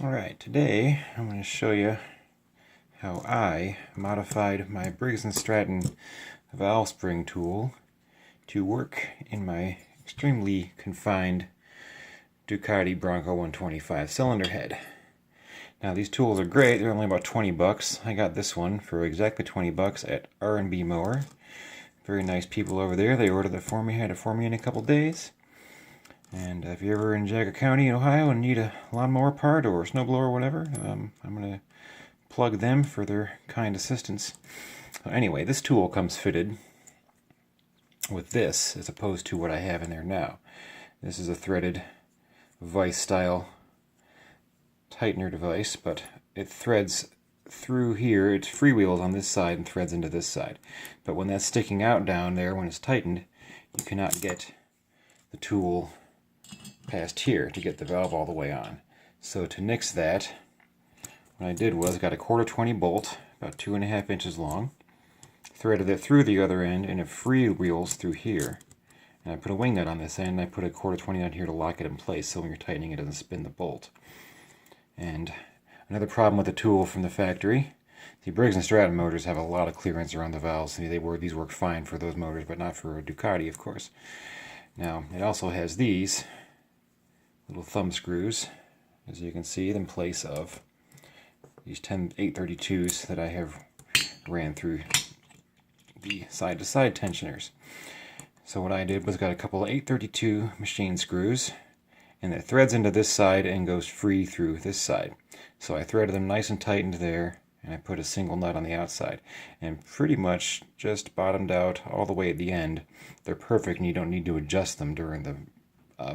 Alright, today I'm going to show you how I modified my Briggs & Stratton valve spring tool to work in my extremely confined Ducati Bronco 125 cylinder head. Now these tools are great, they're only about 20 bucks. I got this one for exactly 20 bucks at R&B Mower. Very nice people over there, they ordered it for me, had it for me in a couple days. And if you're ever in Jagger County, Ohio, and need a lawnmower part or a snowblower or whatever, I'm going to plug them for their kind assistance. So anyway, this tool comes fitted with this as opposed to what I have in there now. This is a threaded vise style tightener device, but it threads through here. It freewheels on this side and threads into this side. But when that's sticking out down there, when it's tightened, you cannot get the tool past here to get the valve all the way on. So to nix that, what I did was got a 1/4 bolt, about 2.5 inches long, threaded it through the other end, and it freewheels through here. And I put a wing nut on this end, and I put a 1/4 nut here to lock it in place so when you're tightening it doesn't spin the bolt. And another problem with the tool from the factory, the Briggs & Stratton motors have a lot of clearance around the valves. These work fine for those motors, but not for a Ducati, of course. Now, it also has these little thumb screws, as you can see, in place of these 832s that I have ran through the side-to-side tensioners. So what I did was got a couple of 832 machine screws, and it threads into this side and goes free through this side. So I threaded them nice and tightened there, and I put a single nut on the outside, and pretty much just bottomed out all the way at the end. They're perfect, and you don't need to adjust them during the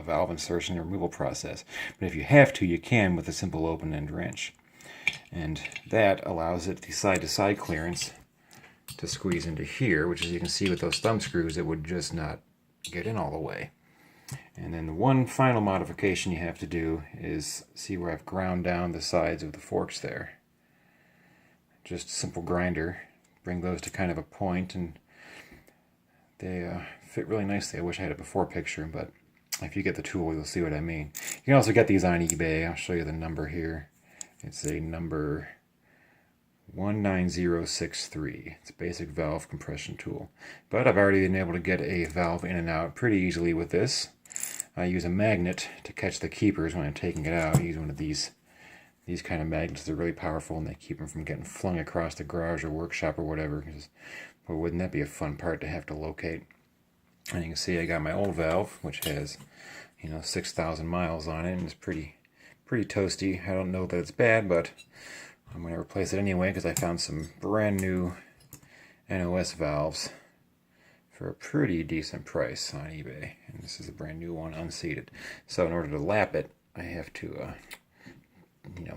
valve insertion and removal process. But if you have to, you can with a simple open end wrench. And that allows it the side-to-side clearance to squeeze into here, which, as you can see with those thumb screws, it would just not get in all the way. And then the one final modification you have to do is, see where I've ground down the sides of the forks there. Just a simple grinder, bring those to kind of a point, and they fit really nicely. I wish I had a before picture, but if you get the tool, you'll see what I mean. You can also get these on eBay. I'll show you the number here. It's a number 19063. It's a basic valve compression tool. But I've already been able to get a valve in and out pretty easily with this. I use a magnet to catch the keepers when I'm taking it out. I use one of these kind of magnets. They're really powerful, and they keep them from getting flung across the garage or workshop or whatever. Boy, wouldn't that be a fun part to have to locate? And you can see I got my old valve, which has 6,000 miles on it, and it's pretty toasty. I don't know that it's bad, but I'm going to replace it anyway because I found some brand new NOS valves for a pretty decent price on eBay, and this is a brand new one, unseated. So in order to lap it, I have to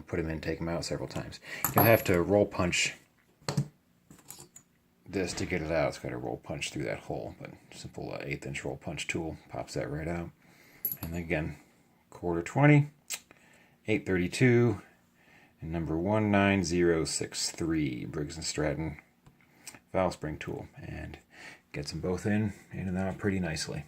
put them in, take them out several times. You'll have to roll punch this to get it out. It's got to roll punch through that hole, but simple 1/8 inch roll punch tool pops that right out. And again, 1/4 832, and number 19063 Briggs & Stratton valve spring tool, and gets them both in and out pretty nicely.